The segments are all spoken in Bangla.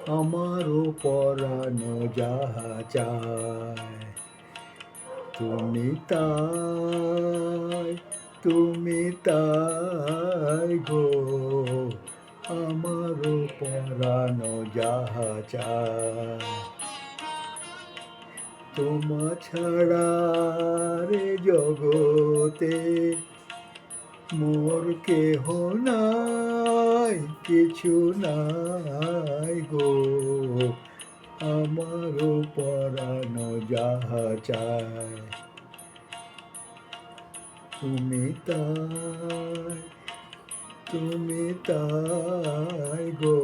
আমারও পরানো যাহা চায়। তুমি তাই, তুমি তাই গো, আমারও পরানো যাহা চায়। তোমা ছাড়া রে জগতে মোর কেহ নাই, কিছু নাই গো, আমারও পরানো যাহা চায়। তুমি তাই, তুমি তাই গো,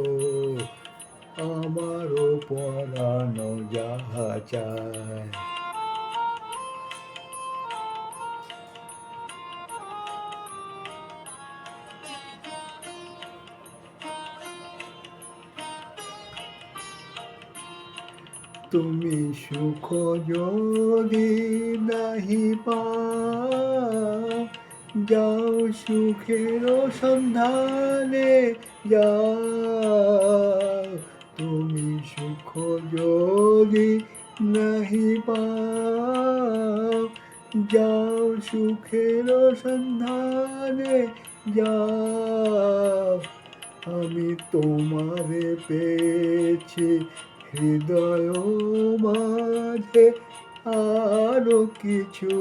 আমারও পরানো যাহা চায়। তুমি সুখ যদি নাহি পাও, যাও সুখের সন্ধানে যাও। তুমি সুখ যদি নাহি পাও, যাও সুখের সন্ধানে যাও। আমি তোমারে পেয়েছি হৃদয় মাঝে, আরো কিছু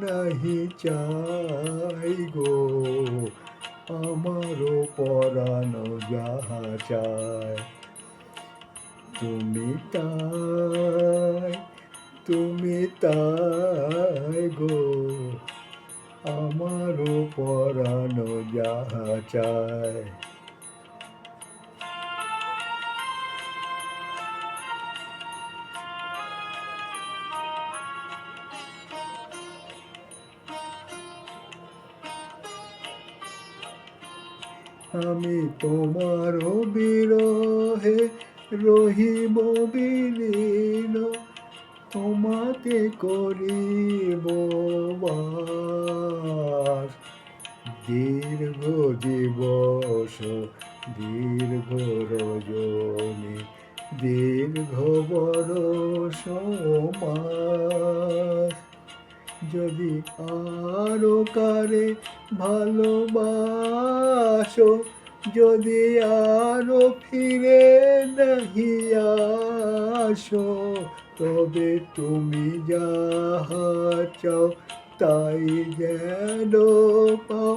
নাহি চাই গো, আমারও পরানো যাহা চায়। তুমি তাই, তুমি তাই গো, আমারও পরানো যাহা চায়। আমি তোমার বিরহে রহিব বিলীন, তোমাতে করিব বাস। দীর্ঘ দিবস, দীর্ঘ রজনী, দীর্ঘ বরষ মাস। যদি আরো কারে ভালোবাসো, যদি আরো ফিরে নাহি আসো, তবে তুমি যাহা চাও তাই যেন পাও।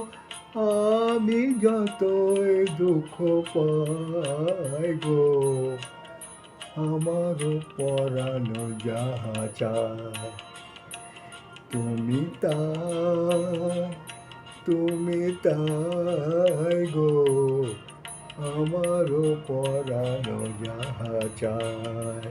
আমি যতই দুঃখ পাই গো, আমারও পরানো যাহা চায়। তুমি তাই, তুমি তাই গো, আমারও পরানো যাহা চায়।